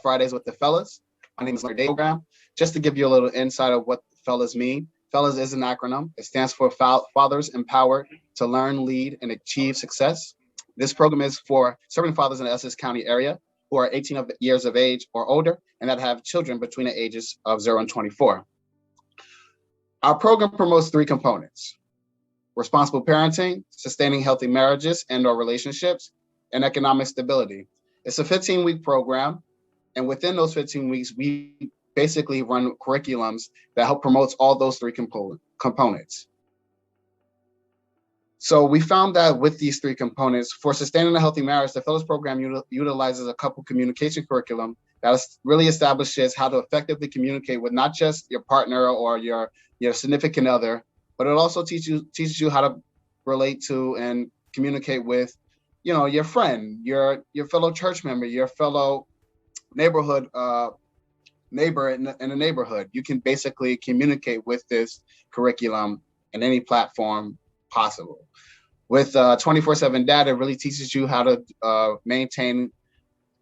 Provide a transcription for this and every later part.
Fridays with the Fellas. My name is Larry Day Program. Just to give you a little insight of what Fellas mean. Fellas is an acronym. It stands for Fathers Empowered to Learn, Lead, and Achieve Success. This program is for serving fathers in the Essex County area who are 18 years of age or older and that have children between the ages of 0 and 24. Our program promotes 3 components: responsible parenting, sustaining healthy marriages and or relationships, and economic stability. It's a 15-week program, and within those 15 weeks, we basically run curriculums that help promote all those 3 components. So we found that with these 3 components, for sustaining a healthy marriage, the Fellows Program utilizes a couple communication curriculum that really establishes how to effectively communicate with not just your partner or your significant other, but it also teaches you how to relate to and communicate with, your friend, your fellow church member, your fellow neighborhood neighbor in the neighborhood. You can basically communicate with this curriculum in any platform possible. With 24/7 data, it really teaches you how to maintain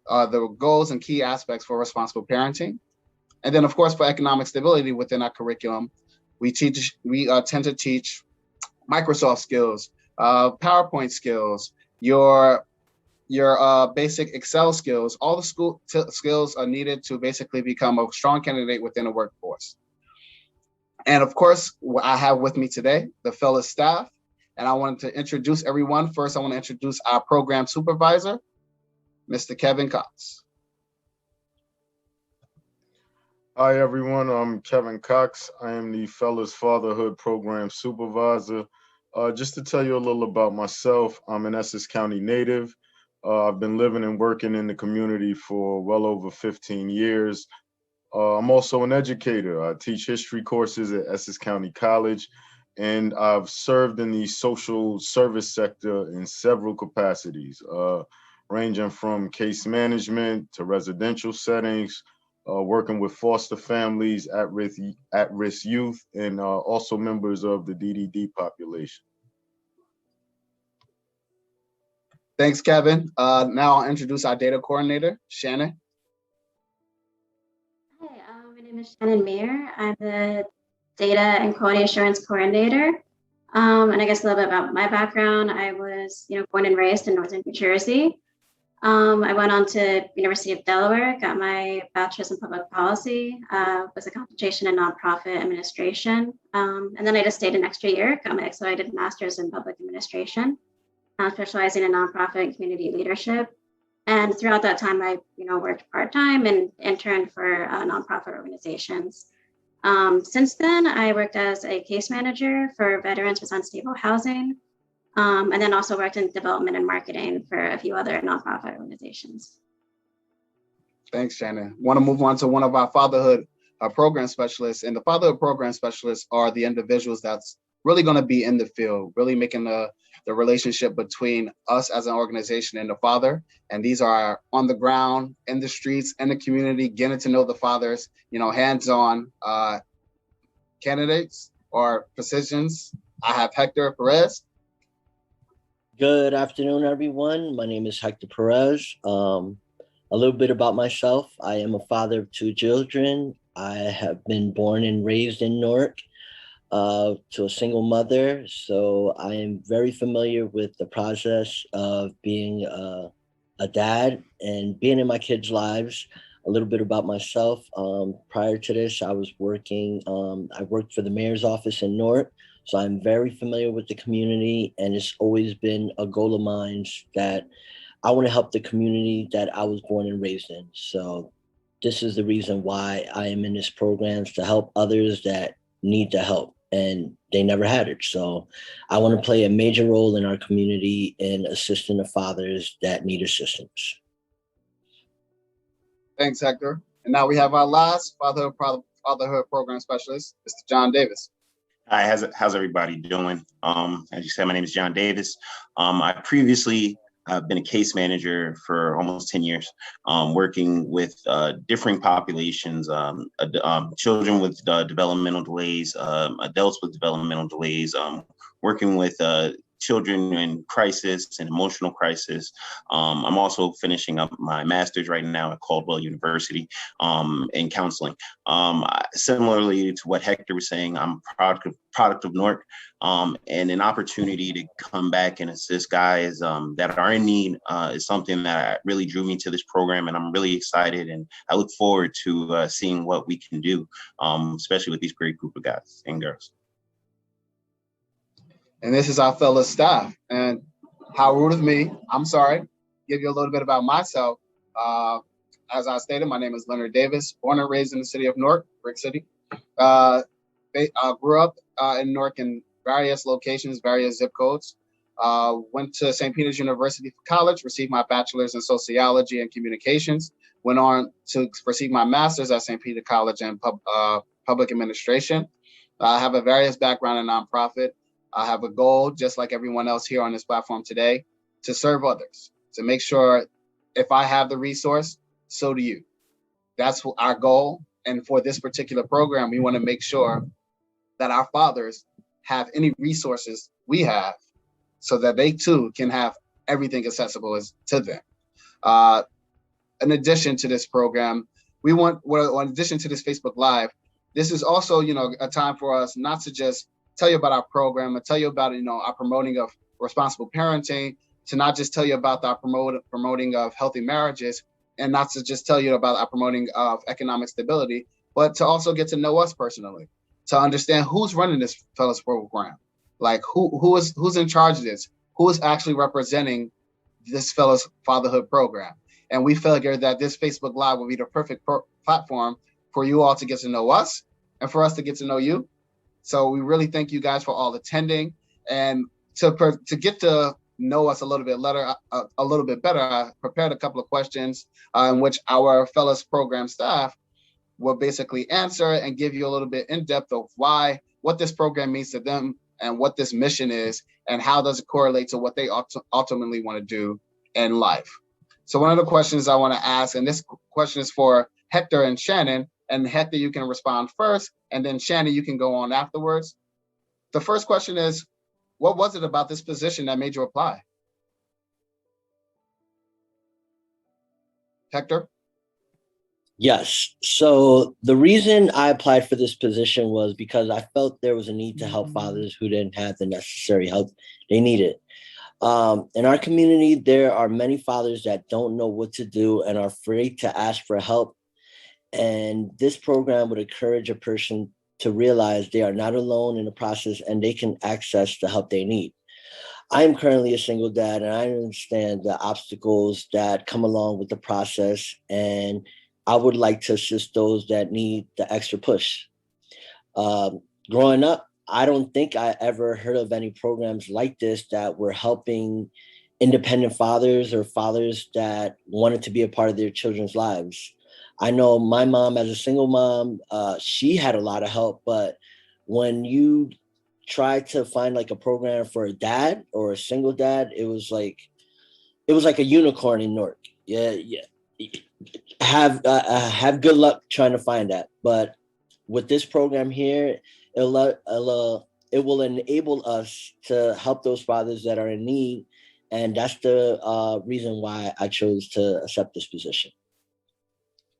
the goals and key aspects for responsible parenting. And then, of course, for economic stability within our curriculum, we tend to teach Microsoft skills, PowerPoint skills, your basic Excel skills. All the skills are needed to basically become a strong candidate within a workforce. And of course, I have with me today the fellow staff, and I wanted to introduce everyone. First, I want to introduce our program supervisor, Mr. Kevin Cox. Hi, everyone. I'm Kevin Cox. I am the Fellas Fatherhood Program Supervisor. Just to tell you a little about myself, I'm an Essex County native. I've been living and working in the community for well over 15 years. I'm also an educator. I teach history courses at Essex County College, and I've served in the social service sector in several capacities, ranging from case management to residential settings, working with foster families, at-risk youth, and also members of the DDD population. Thanks, Kevin. Now I'll introduce our data coordinator, Shannon. Hi, my name is Shannon Mayer. I'm the Data and Quality Assurance Coordinator. And I guess a little bit about my background. I was, born and raised in Northern New Jersey. I went on to University of Delaware, got my bachelor's in public policy, was a concentration in nonprofit administration. And then I just stayed an extra year, got my accelerated master's in public administration, specializing in nonprofit and community leadership. And throughout that time, I worked part-time and interned for nonprofit organizations. Since then, I worked as a case manager for veterans with unstable housing, and then also worked in development and marketing for a few other nonprofit organizations. Thanks, Shannon. Want to move on to one of our fatherhood program specialists. And the fatherhood program specialists are the individuals that's really going to be in the field, really making the relationship between us as an organization and the father. And these are on the ground, in the streets, in the community, getting to know the fathers, hands-on candidates or positions. I have Hector Perez. Good afternoon, everyone. My name is Hector Perez. A little bit about myself. I am a father of 2 children. I have been born and raised in Newark to a single mother. So I am very familiar with the process of being a dad and being in my kids' lives. A little bit about myself. Prior to this, I was working, I worked for the mayor's office in Newark. So I'm very familiar with the community, and it's always been a goal of mine that I want to help the community that I was born and raised in. So this is the reason why I am in this program, to help others that need the help and they never had it. So I want to play a major role in our community in assisting the fathers that need assistance. Thanks, Hector. And now we have our last fatherhood program specialist, Mr. John Davis. Hi, how's everybody doing? As you said, my name is John Davis. I previously been a case manager for almost 10 years, working with different populations, children with developmental delays, adults with developmental delays, working with children in crisis and emotional crisis. I'm also finishing up my master's right now at Caldwell University in counseling. Similarly to what Hector was saying, I'm product of Newark, and an opportunity to come back and assist guys that are in need is something that really drew me to this program, and I'm really excited, and I look forward to seeing what we can do, especially with these great group of guys and girls. And this is our fellow staff. And how rude of me, I'm sorry, give you a little bit about myself. As I stated, my name is Leonard Davis, born and raised in the city of Newark, Brick City. Grew up in Newark in various locations, various zip codes. Went to St. Peter's University for college, received my bachelor's in sociology and communications, went on to receive my master's at St. Peter College in public administration. I have a various background in nonprofit. I have a goal, just like everyone else here on this platform today, to serve others, to make sure if I have the resource, so do you. That's our goal. And for this particular program, we want to make sure that our fathers have any resources we have so that they too can have everything accessible to them. In addition to this program, in addition to this Facebook Live, this is also, a time for us not to just tell you about our program and tell you about, our promoting of responsible parenting, to not just tell you about our promoting of healthy marriages, and not to just tell you about our promoting of economic stability, but to also get to know us personally, to understand who's running this fellows program, like who's in charge of this, who is actually representing this fellows fatherhood program. And we figured that this Facebook Live will be the perfect platform for you all to get to know us and for us to get to know you. So we really thank you guys for all attending, and to get to know us a little bit better. I prepared a couple of questions in which our fellows program staff will basically answer and give you a little bit in depth of what this program means to them and what this mission is and how does it correlate to what they ultimately want to do in life. So one of the questions I want to ask, and this question is for Hector and Shannon, and Hector, you can respond first, and then Shannon, you can go on afterwards. The first question is, what was it about this position that made you apply? Hector? Yes. So the reason I applied for this position was because I felt there was a need to help fathers who didn't have the necessary help they needed. In our community, there are many fathers that don't know what to do and are afraid to ask for help. And this program would encourage a person to realize they are not alone in the process and they can access the help they need. I am currently a single dad, and I understand the obstacles that come along with the process, and I would like to assist those that need the extra push. Growing up, I don't think I ever heard of any programs like this that were helping independent fathers or fathers that wanted to be a part of their children's lives. I know my mom, as a single mom, she had a lot of help, but when you try to find like a program for a dad or a single dad, it was like a unicorn in Newark. Yeah. Have good luck trying to find that. But with this program here, it will enable us to help those fathers that are in need, and that's the reason why I chose to accept this position.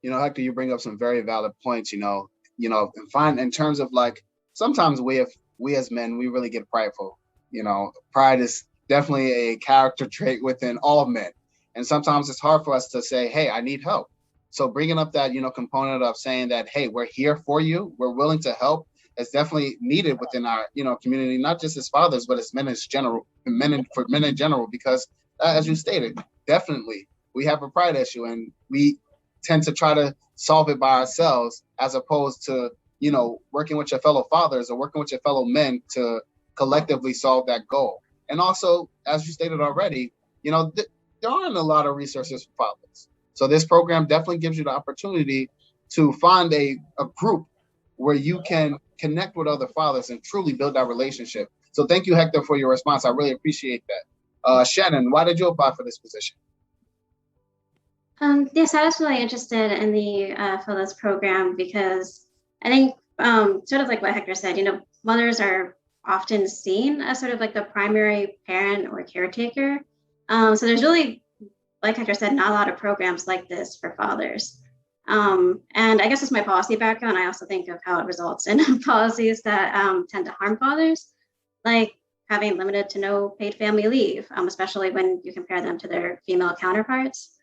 Hector, you bring up some very valid points. In terms of like sometimes we as men, we really get prideful. Pride is definitely a character trait within all men, and sometimes it's hard for us to say, "Hey, I need help." So bringing up that component of saying that, "Hey, we're here for you, we're willing to help," is definitely needed within our community, not just as fathers, but as men in general, because as you stated, definitely we have a pride issue, and we tend to try to solve it by ourselves, as opposed to working with your fellow fathers or working with your fellow men to collectively solve that goal. And also, as you stated already, there aren't a lot of resources for fathers. So this program definitely gives you the opportunity to find a group where you can connect with other fathers and truly build that relationship. So thank you, Hector, for your response. I really appreciate that. Shannon, why did you apply for this position? Yes, I was really interested in the Fellows program because I think, sort of like what Hector said, mothers are often seen as sort of like the primary parent or caretaker. So there's really, like Hector said, not a lot of programs like this for fathers. And I guess with my policy background, I also think of how it results in policies that tend to harm fathers, like having limited to no paid family leave, especially when you compare them to their female counterparts.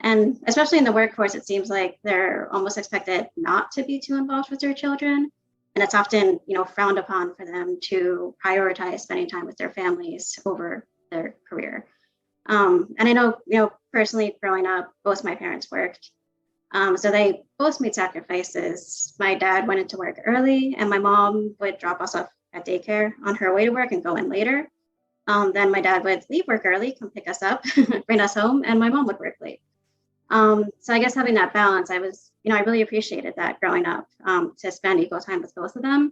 And especially in the workforce, it seems like they're almost expected not to be too involved with their children. And it's often, frowned upon for them to prioritize spending time with their families over their career. And I know, personally growing up, both my parents worked. So they both made sacrifices. My dad went into work early, and my mom would drop us off at daycare on her way to work and go in later. Then my dad would leave work early, come pick us up, bring us home, and my mom would work late. So I guess having that balance, I really appreciated that growing up, to spend equal time with both of them.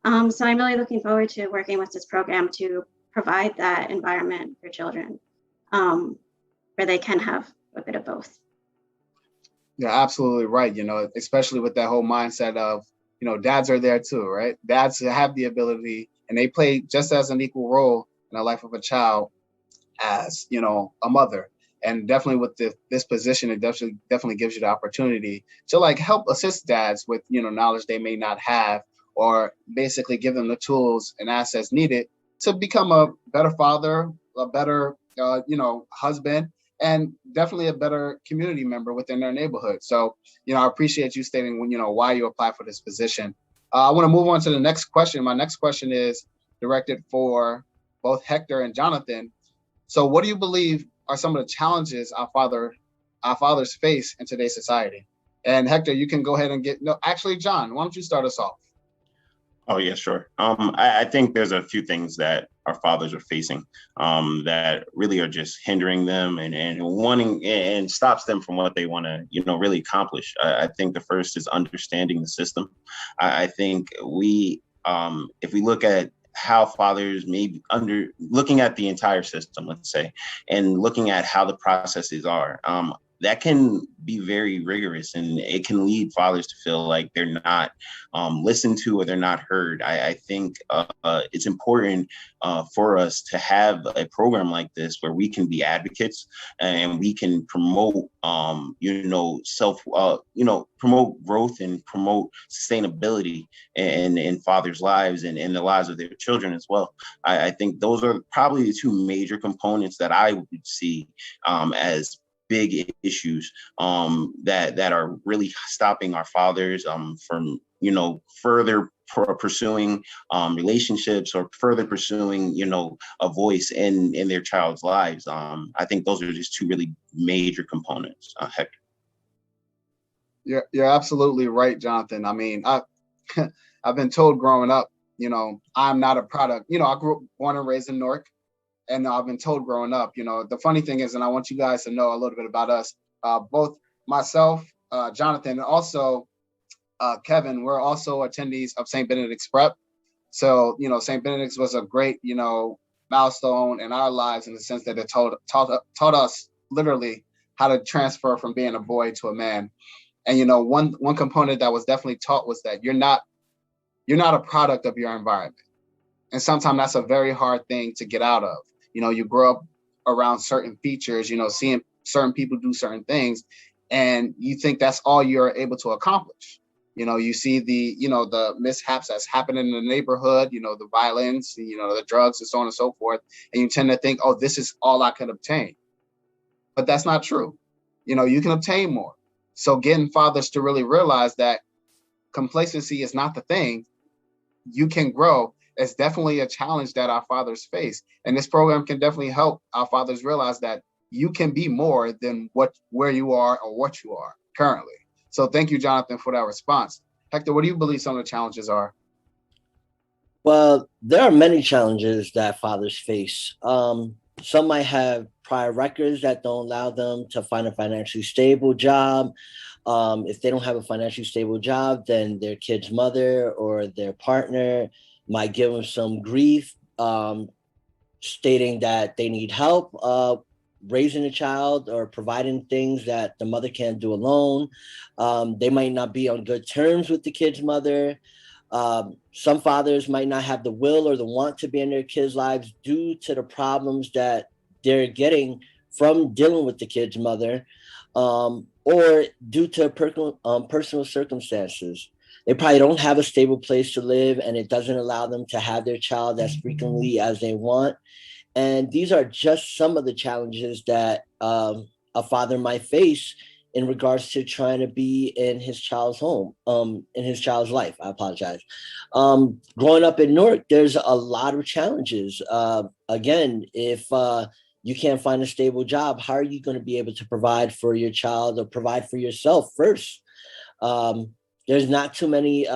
So I'm really looking forward to working with this program to provide that environment for children, where they can have a bit of both. You're absolutely right. Especially with that whole mindset of, dads are there too, right? Dads have the ability, and they play just as an equal role in the life of a child as, a mother. And definitely with this position, it definitely gives you the opportunity to like help assist dads with, knowledge they may not have, or basically give them the tools and assets needed to become a better father, a better, husband, and definitely a better community member within their neighborhood. So, I appreciate you stating why you applied for this position. I want to move on to the next question. My next question is directed for both Hector and Jonathan. So what do you believe are some of the challenges our fathers face in today's society? And Hector, you can go ahead and John, why don't you start us off? Oh, yeah, sure. I think there's a few things that our fathers are facing that really are just hindering them and wanting and stops them from what they want to, really accomplish. I think the first is understanding the system. I think if we look at how fathers looking at the entire system, let's say, and looking at how the processes are, that can be very rigorous, and it can lead fathers to feel like they're not listened to or they're not heard. I think it's important for us to have a program like this where we can be advocates and we can promote, promote growth and promote sustainability in fathers' lives and in the lives of their children as well. I think those are probably the two major components that I would see as big issues that are really stopping our fathers from further pursuing relationships or further pursuing a voice in their child's lives. I think those are just two really major components. Hector. You're absolutely right, Jonathan. I mean, I've been told growing up, I'm not a product. I grew up born and raised in Newark. And I've been told growing up, the funny thing is, and I want you guys to know a little bit about us, both myself, Jonathan, and also Kevin, we're also attendees of St. Benedict's Prep. So, St. Benedict's was a great, milestone in our lives in the sense that it taught us literally how to transfer from being a boy to a man. And, one component that was definitely taught was that you're not a product of your environment. And sometimes that's a very hard thing to get out of. You grow up around certain features, seeing certain people do certain things, and you think that's all you're able to accomplish. You see the mishaps that's happening in the neighborhood, the violence, the drugs and so on and so forth. And you tend to think, oh, this is all I can obtain. But that's not true. You can obtain more. So getting fathers to really realize that complacency is not the thing. You can grow. It's definitely a challenge that our fathers face. And this program can definitely help our fathers realize that you can be more than where you are or what you are currently. So thank you, Jonathan, for that response. Hector, what do you believe some of the challenges are? Well, there are many challenges that fathers face. Some might have prior records that don't allow them to find a financially stable job. If they don't have a financially stable job, then their kid's mother or their partner might give them some grief, stating that they need help raising a child or providing things that the mother can't do alone. They might not be on good terms with the kid's mother. Some fathers might not have the will or the want to be in their kids' lives due to the problems that they're getting from dealing with the kid's mother, or due to personal circumstances. They probably don't have a stable place to live, and it doesn't allow them to have their child as frequently as they want. And these are just some of the challenges that a father might face in regards to trying to be in his child's home, in his child's life. I apologize. Growing up in Newark, there's a lot of challenges. Again, if you can't find a stable job, how are you going to be able to provide for your child or provide for yourself first? There's not too many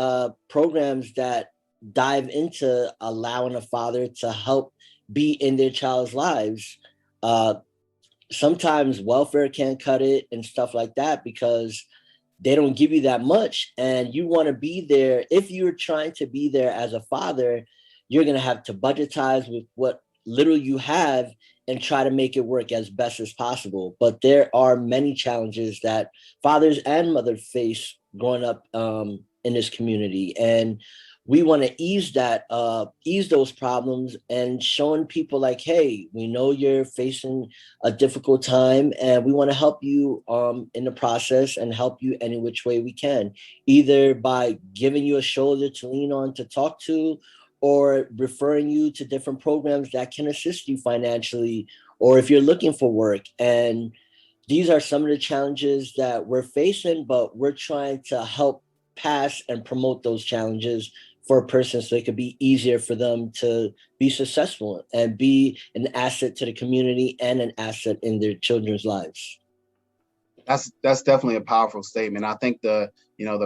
programs that dive into allowing a father to help be in their child's lives. Sometimes welfare can't cut it and stuff like that because they don't give you that much, and you want to be there. If you're trying to be there as a father, you're going to have to budgetize with what little you have and try to make it work as best as possible. But there are many challenges that fathers and mothers face growing up in this community, and we want to ease those problems and showing people like, hey, we know you're facing a difficult time, and we want to help you in the process and help you any which way we can, either by giving you a shoulder to lean on to talk to, or referring you to different programs that can assist you financially, or if you're looking for work. And these are some of the challenges that we're facing, but we're trying to help pass and promote those challenges for a person so it could be easier for them to be successful and be an asset to the community and an asset in their children's lives. That's definitely a powerful statement. I think the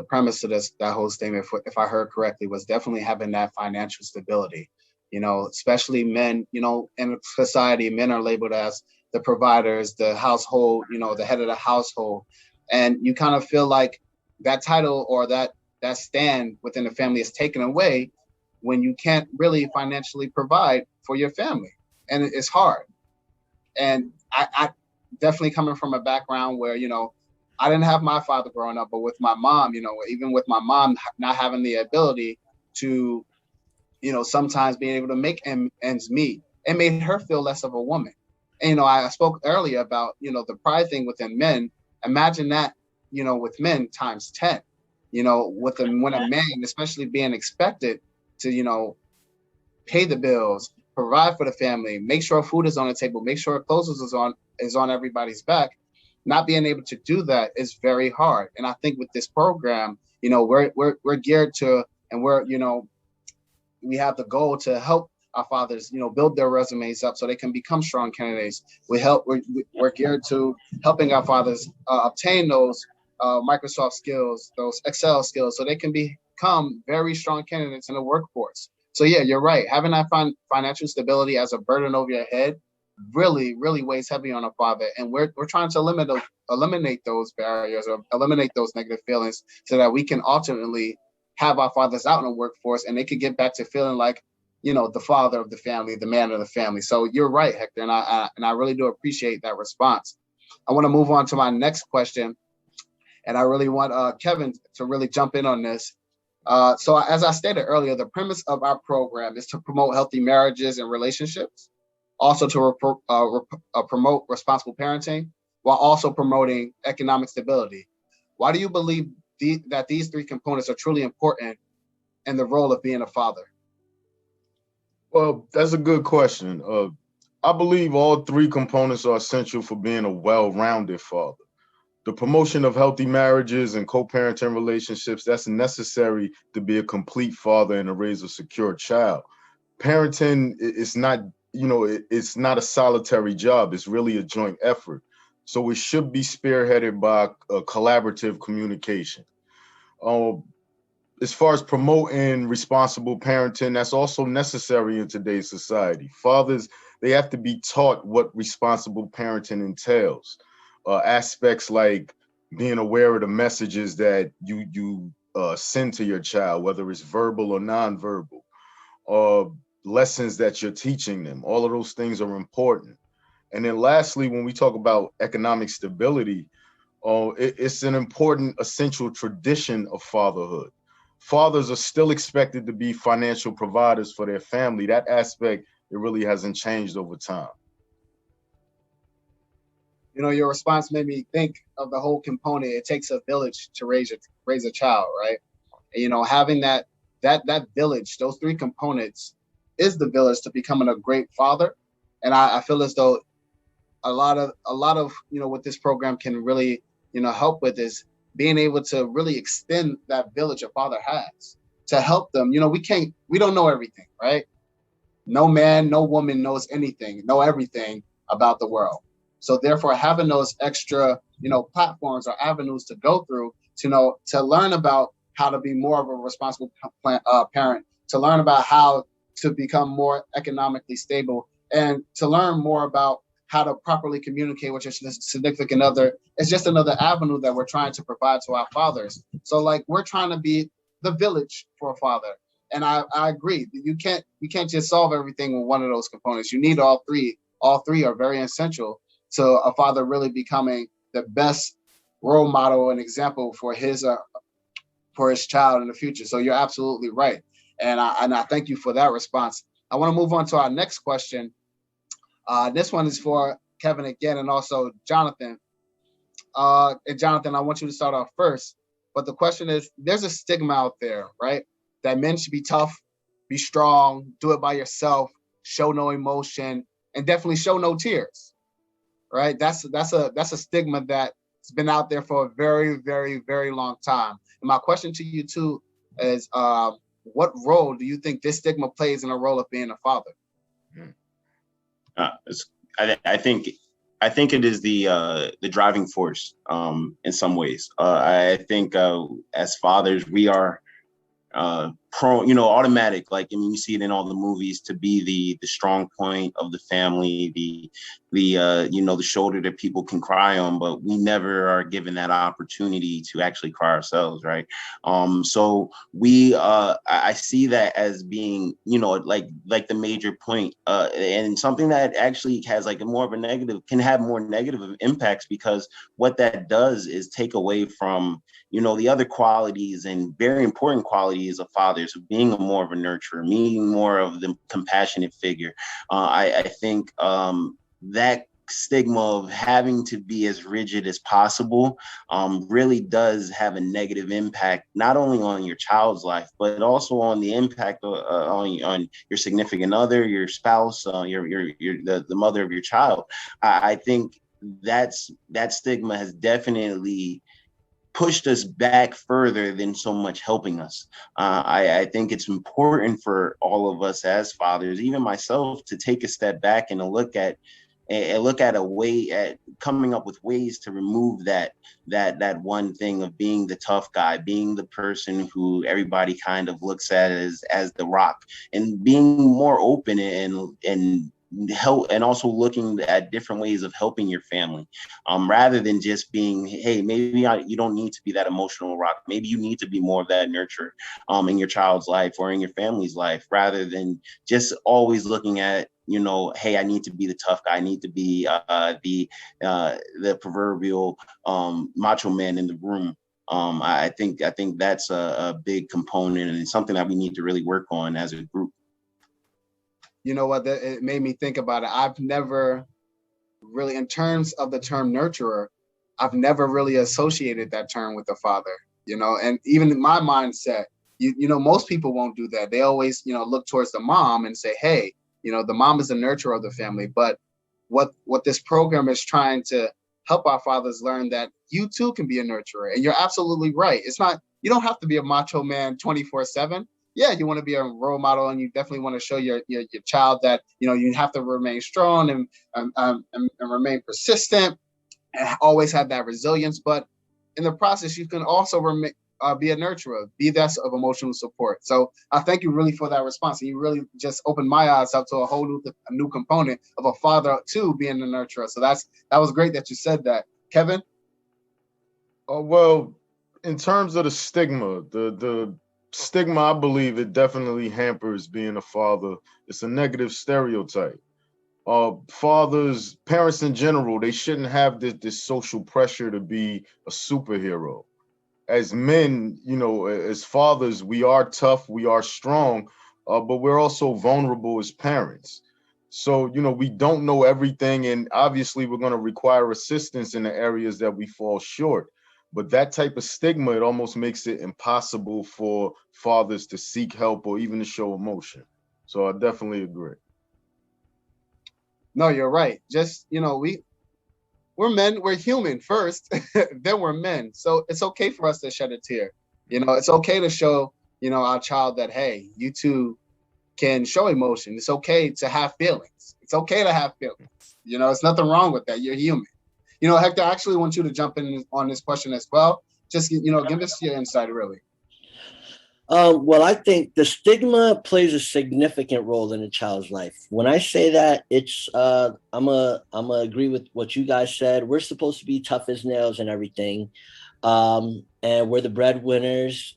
premise of that whole statement, if I heard correctly, was definitely having that financial stability. Especially men, in society, men are labeled as the providers, the household, the head of the household. And you kind of feel like that title or that stand within the family is taken away when you can't really financially provide for your family. And it's hard. And I definitely coming from a background where, I didn't have my father growing up, but with my mom, even with my mom not having the ability to, sometimes being able to make ends meet, it made her feel less of a woman. And, I spoke earlier about, the pride thing within men. Imagine that, with men times 10, when a man, especially being expected to, pay the bills, provide for the family, make sure food is on the table, make sure clothes is on everybody's back. Not being able to do that is very hard. And I think with this program, we're geared to, and we have the goal to help our fathers, build their resumes up so they can become strong candidates. We're geared to helping our fathers obtain those Microsoft skills, those Excel skills, so they can become very strong candidates in the workforce. So yeah, you're right. Having that financial stability as a burden over your head really, really weighs heavy on a father. And we're trying to eliminate those barriers or eliminate those negative feelings so that we can ultimately have our fathers out in the workforce and they could get back to feeling like, the father of the family, the man of the family. So you're right, Hector. And I really do appreciate that response. I want to move on to my next question. And I really want Kevin to really jump in on this. So as I stated earlier, the premise of our program is to promote healthy marriages and relationships, also to promote responsible parenting, while also promoting economic stability. Why do you believe that these three components are truly important in the role of being a father? Well, that's a good question. I believe all three components are essential for being a well-rounded father. The promotion of healthy marriages and co-parenting relationships, that's necessary to be a complete father and to raise a secure child. Parenting is not, it's not a solitary job. It's really a joint effort. So it should be spearheaded by a collaborative communication. As far as promoting responsible parenting, that's also necessary in today's society. Fathers, they have to be taught what responsible parenting entails. Aspects like being aware of the messages that you send to your child, whether it's verbal or nonverbal, lessons that you're teaching them. All of those things are important. And then lastly, when we talk about economic stability, it's an important essential tradition of fatherhood. fathers are still expected to be financial providers for their family. That aspect, it really hasn't changed over time. You know, your response made me think of the whole component. It takes a village to raise a child, right? And, you know, having that village, those three components is the village to becoming a great father. And I feel as though a lot of you know, what this program can really, you know, help with is being able to really extend that village a father has to help them. You know, we don't know everything, right? No man, no woman know everything about the world. So therefore, having those extra, you know, platforms or avenues to go through to learn about how to be more of a responsible parent, to learn about how to become more economically stable, and to learn more about how to properly communicate with your significant other. It's just another avenue that we're trying to provide to our fathers. So like, we're trying to be the village for a father. And I agree that you can't just solve everything with one of those components. You need all three. All three are very essential to a father really becoming the best role model and example for his child in the future. So you're absolutely right. And I thank you for that response. I want to move on to our next question. This one is for Kevin again, and also Jonathan. And Jonathan, I want you to start off first. But the question is, there's a stigma out there, right? That men should be tough, be strong, do it by yourself, show no emotion, and definitely show no tears, right? That's a stigma that's been out there for a very, very, very long time. And my question to you too is, what role do you think this stigma plays in a role of being a father? I think it is the driving force in some ways. I think as fathers, we are prone, you know, automatic, like, I mean, you see it in all the movies, to be the strong point of the family, the you know, the shoulder that people can cry on, but we never are given that opportunity to actually cry ourselves, right? So we I see that as being, you know, like the major point, and something that actually has like can have more negative impacts, because what that does is take away from, you know, the other qualities and very important qualities of fathers, of being more of a nurturer, being more of the compassionate figure. I think that stigma of having to be as rigid as possible really does have a negative impact, not only on your child's life, but also on the impact on your significant other, your spouse, the mother of your child. I think that stigma has definitely pushed us back further than so much helping us. I think it's important for all of us as fathers, even myself, to take a step back and look at a way at coming up with ways to remove that one thing of being the tough guy, being the person who everybody kind of looks at as the rock, and being more open and help, and also looking at different ways of helping your family, rather than just being, hey, maybe you don't need to be that emotional rock. Maybe you need to be more of that nurturer in your child's life or in your family's life, rather than just always looking at, you know, hey, I need to be the tough guy. I need to be the proverbial macho man in the room. I think that's a big component, and it's something that we need to really work on as a group. You know what? It made me think about it. I've never really, in terms of the term nurturer, I've never really associated that term with the father, you know, and even in my mindset, you know, most people won't do that. They always, you know, look towards the mom and say, hey, you know, the mom is the nurturer of the family. But what this program is trying to help our fathers learn, that you too can be a nurturer. And you're absolutely right. It's not, you don't have to be a macho man 24/7. Yeah, you want to be a role model, and you definitely want to show your child that, you know, you have to remain strong and remain persistent and always have that resilience. But in the process, you can also be a nurturer, be that of emotional support. So I thank you really for that response. And you really just opened my eyes up to a whole new component of a father too being a nurturer. So that was great that you said that. Kevin? Well, in terms of the stigma, the stigma, I believe it definitely hampers being a father. It's a negative stereotype. Fathers, parents in general, they shouldn't have this social pressure to be a superhero. as men, as fathers, we are tough, we are strong, but we're also vulnerable as parents. So, we don't know everything, and obviously we're going to require assistance in the areas that we fall short. But that type of stigma, it almost makes it impossible for fathers to seek help or even to show emotion. So I definitely agree. No, you're right. Just, we're men, we're human first, then we're men. So it's okay for us to shed a tear. It's okay to show, our child that, hey, you two can show emotion. It's okay to have feelings. It's okay to have feelings. It's nothing wrong with that. You're human. Hector, I actually want you to jump in on this question as well. Just, give us your insight, really. Well, I think the stigma plays a significant role in a child's life. When I say that, it's I'm a agree with what you guys said. We're supposed to be tough as nails and everything, and we're the breadwinners.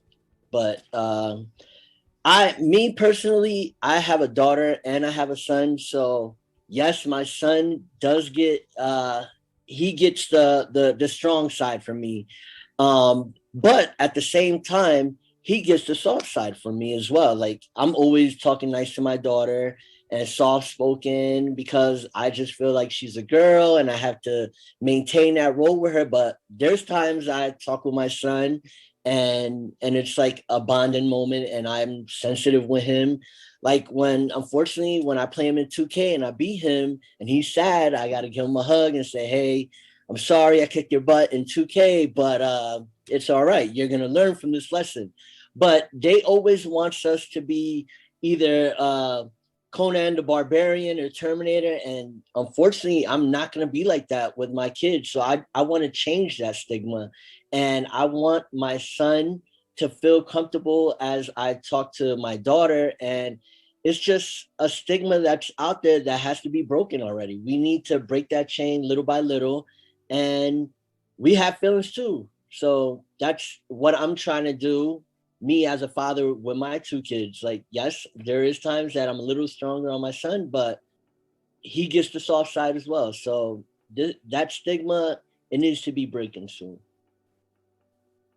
But me personally, I have a daughter and I have a son. So yes, my son does get he gets the strong side from me, but at the same time, he gets the soft side from me as well. Like, I'm always talking nice to my daughter and soft spoken because I just feel like she's a girl and I have to maintain that role with her. But there's times I talk with my son and it's like a bonding moment and I'm sensitive with him. Like unfortunately, when I play him in 2K and I beat him and he's sad, I got to give him a hug and say, hey, I'm sorry I kicked your butt in 2K, but it's all right. You're going to learn from this lesson. But they always want us to be either Conan the Barbarian or Terminator. And unfortunately, I'm not going to be like that with my kids. So I want to change that stigma. And I want my son to feel comfortable as I talk to my daughter. And it's just a stigma that's out there that has to be broken already. We need to break that chain little by little. And we have feelings too. So that's what I'm trying to do, me as a father with my two kids. Like, yes, there is times that I'm a little stronger on my son, but he gets the soft side as well. So that stigma, it needs to be breaking soon.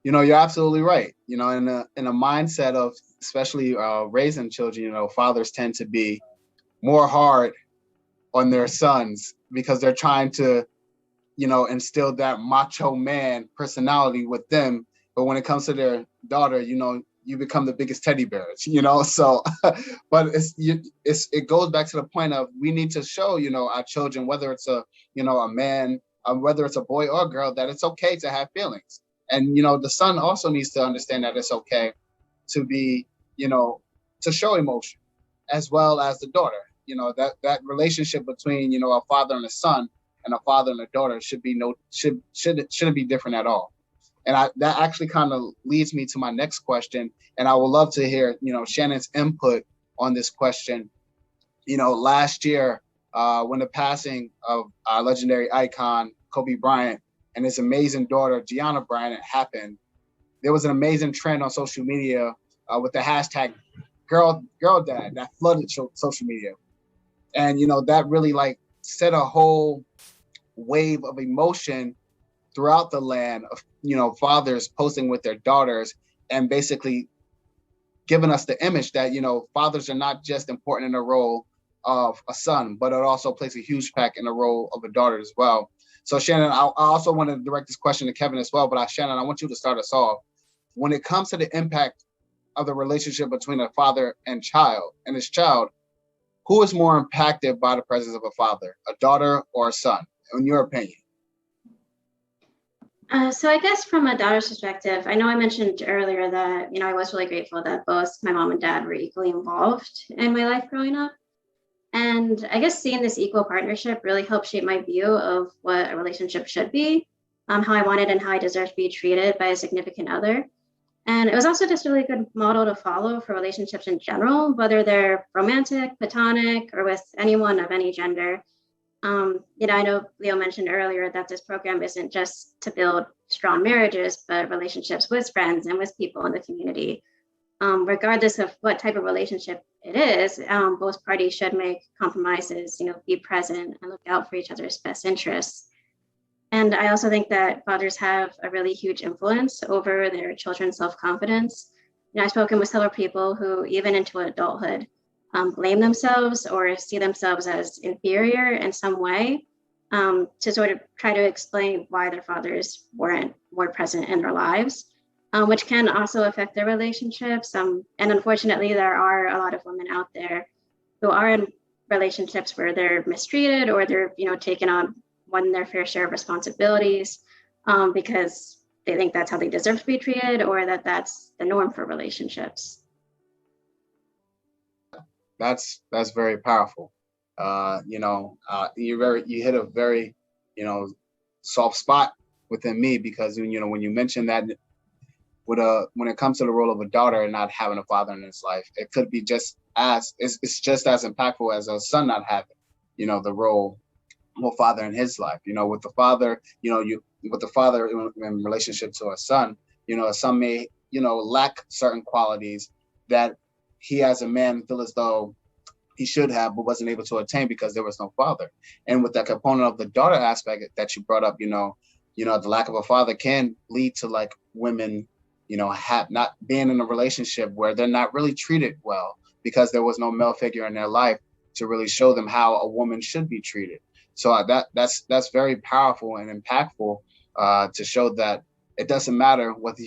You're absolutely right. In a mindset of especially raising children, fathers tend to be more hard on their sons because they're trying to instill that macho man personality with them. But when it comes to their daughter, you become the biggest teddy bears, so, but it goes back to the point of we need to show, our children, whether it's a man, whether it's a boy or a girl, that it's okay to have feelings. And, the son also needs to understand that it's okay to be, to show emotion as well as the daughter, that relationship between, a father and a son and a father and a daughter shouldn't be different at all. And that actually kind of leads me to my next question. And I would love to hear, Shannon's input on this question. Last year, when the passing of our legendary icon, Kobe Bryant, and his amazing daughter, Gianna Bryant, happened, there was an amazing trend on social media with the hashtag girl dad that flooded social media. And, that really set a whole wave of emotion throughout the land of, fathers posting with their daughters and basically giving us the image that, fathers are not just important in the role of a son, but it also plays a huge part in the role of a daughter as well. So Shannon, I also want to direct this question to Kevin as well, but Shannon, I want you to start us off. When it comes to the impact of the relationship between a father and his child, who is more impacted by the presence of a father, a daughter or a son, in your opinion? So I guess from a daughter's perspective, I know I mentioned earlier that, I was really grateful that both my mom and dad were equally involved in my life growing up. And I guess seeing this equal partnership really helped shape my view of what a relationship should be, how I wanted and how I deserve to be treated by a significant other. And it was also just a really good model to follow for relationships in general, whether they're romantic, platonic, or with anyone of any gender. I know Leo mentioned earlier that this program isn't just to build strong marriages, but relationships with friends and with people in the community. Regardless of what type of relationship it is, both parties should make compromises, be present and look out for each other's best interests. And I also think that fathers have a really huge influence over their children's self-confidence. I've spoken with several people who, even into adulthood, blame themselves or see themselves as inferior in some way, to sort of try to explain why their fathers weren't present in their lives, which can also affect their relationships. And unfortunately, there are a lot of women out there who are in relationships where they're mistreated or they're, taking on more than their fair share of responsibilities, because they think that's how they deserve to be treated, or that that's the norm for relationships. That's very powerful. You hit a very, soft spot within me, because when you mentioned that when it comes to the role of a daughter and not having a father in his life, it could be it's just as impactful as a son not having, the role of a father in his life. With the father, with the father in relationship to a son, a son may, lack certain qualities that he as a man feel as though he should have, but wasn't able to attain because there was no father. And with that component of the daughter aspect that you brought up, the lack of a father can lead to like women, not being in a relationship where they're not really treated well because there was no male figure in their life to really show them how a woman should be treated. So that's very powerful and impactful, to show that it doesn't matter whether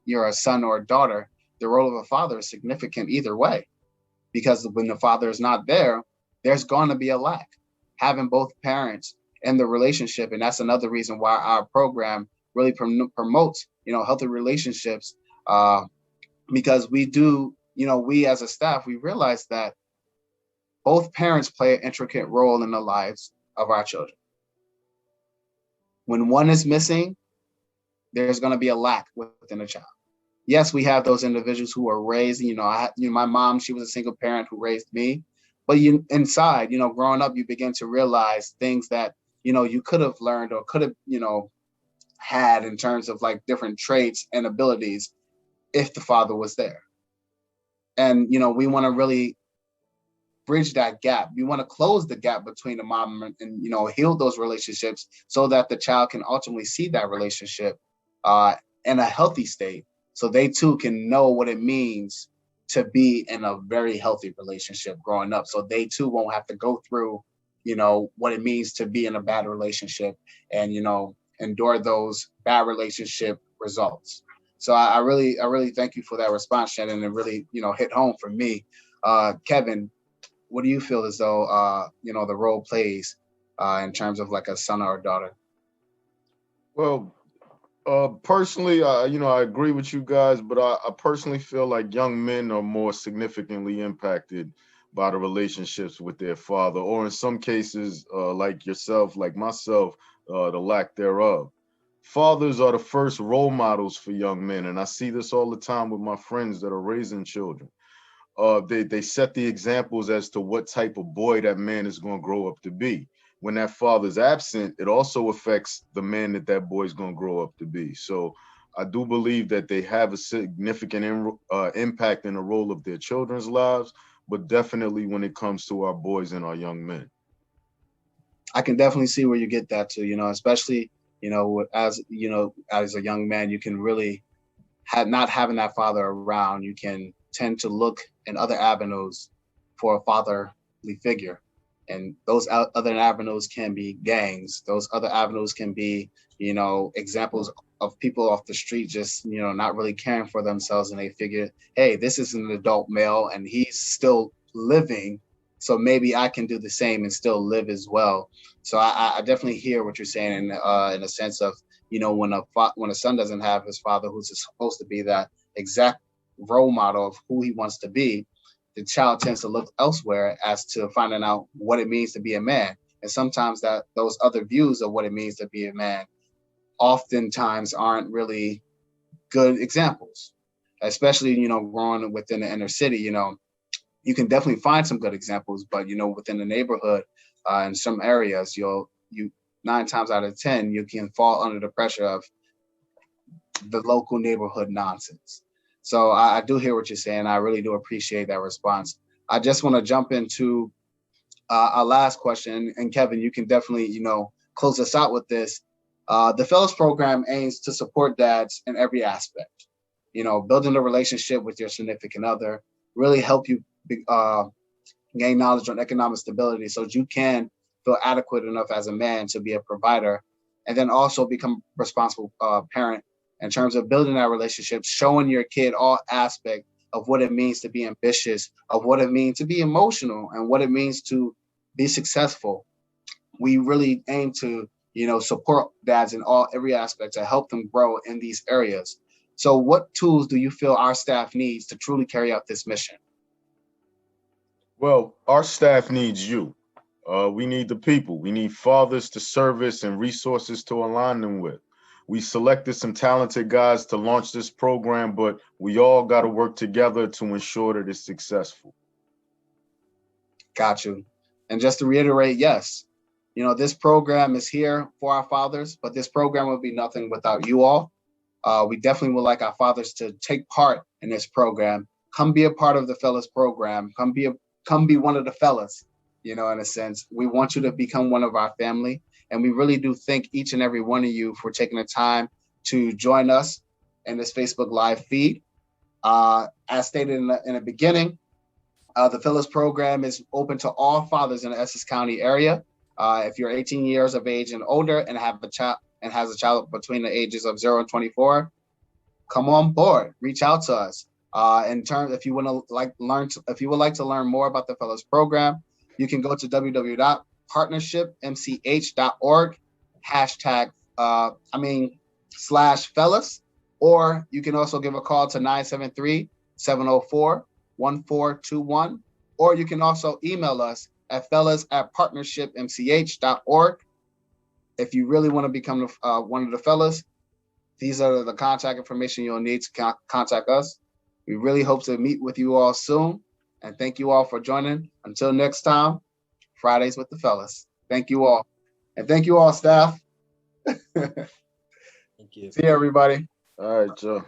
you're a son or a daughter. The role of a father is significant either way, because when the father is not there, there's going to be a lack. Having both parents in the relationship, and that's another reason why our program really promotes, healthy relationships, because we do, we as a staff, we realize that both parents play an intricate role in the lives of our children. When one is missing, there's going to be a lack within a child. Yes, we have those individuals who are raised, my mom, she was a single parent who raised me, but inside, growing up, you begin to realize things that, you could have learned or could have, had in terms of like different traits and abilities if the father was there. And, we want to really bridge that gap. We want to close the gap between the mom and, heal those relationships so that the child can ultimately see that relationship in a healthy state. So they too can know what it means to be in a very healthy relationship growing up. So they too won't have to go through, what it means to be in a bad relationship and, endure those bad relationship results. So I really thank you for that response, Shannon. It really, hit home for me. Kevin, what do you feel as though, the role plays in terms of like a son or a daughter? Well, personally, I agree with you guys, but I personally feel like young men are more significantly impacted by the relationships with their father, or in some cases, like yourself, like myself, the lack thereof. Fathers are the first role models for young men, and I see this all the time with my friends that are raising children. They set the examples as to what type of boy that man is going to grow up to be. When that father's absent, it also affects the man that boy's going to grow up to be. So I do believe that they have a significant impact in the role of their children's lives, but definitely when it comes to our boys and our young men. I can definitely see where you get that too, especially, as a young man, you can really not having that father around, you can tend to look in other avenues for a fatherly figure. And those other avenues can be gangs. Those other avenues can be, examples of people off the street just, not really caring for themselves. And they figure, hey, this is an adult male and he's still living. So maybe I can do the same and still live as well. So I definitely hear what you're saying in a sense of, when a son doesn't have his father, who's supposed to be that exact role model of who he wants to be, the child tends to look elsewhere as to finding out what it means to be a man. And sometimes that those other views of what it means to be a man oftentimes aren't really good examples, especially, growing within the inner city. You can definitely find some good examples, but, within the neighborhood, in some areas, you 9 times out of 10, you can fall under the pressure of the local neighborhood nonsense. So I do hear what you're saying. I really do appreciate that response. I just want to jump into our last question. And Kevin, you can definitely, close us out with this. The Fellas program aims to support dads in every aspect. Building a relationship with your significant other, really help you gain knowledge on economic stability so that you can feel adequate enough as a man to be a provider, and then also become a responsible parent in terms of building that relationship, showing your kid all aspects of what it means to be ambitious, of what it means to be emotional, and what it means to be successful. We really aim to, support dads in every aspect to help them grow in these areas. So what tools do you feel our staff needs to truly carry out this mission? Well, our staff needs you. We need the people. We need fathers to service and resources to align them with. We selected some talented guys to launch this program, but we all got to work together to ensure that it's successful. Got you. And just to reiterate, yes, this program is here for our fathers, but this program would be nothing without you all. We definitely would like our fathers to take part in this program. Come be a part of the Fellas program. Come be one of the fellas, in a sense. We want you to become one of our family. And we really do thank each and every one of you for taking the time to join us in this Facebook Live feed. As stated in the beginning, the Fellas program is open to all fathers in the Essex County area. If you're 18 years of age and older and have a child and has a child between the ages of 0 and 24, come on board. Reach out to us. In terms, if you would like to learn more about the Fellas program, you can go to www.partnershipmch.org /fellas, or you can also give a call to 973-704-1421, or you can also email us at fellas@partnershipmch.org. If you really want to become one of the fellas, these are the contact information you'll need to contact us. We really hope to meet with you all soon, and thank you all for joining. Until next time, Fridays with the Fellas. Thank you all, and thank you all, staff. Thank you. See you, everybody. All right, Joe.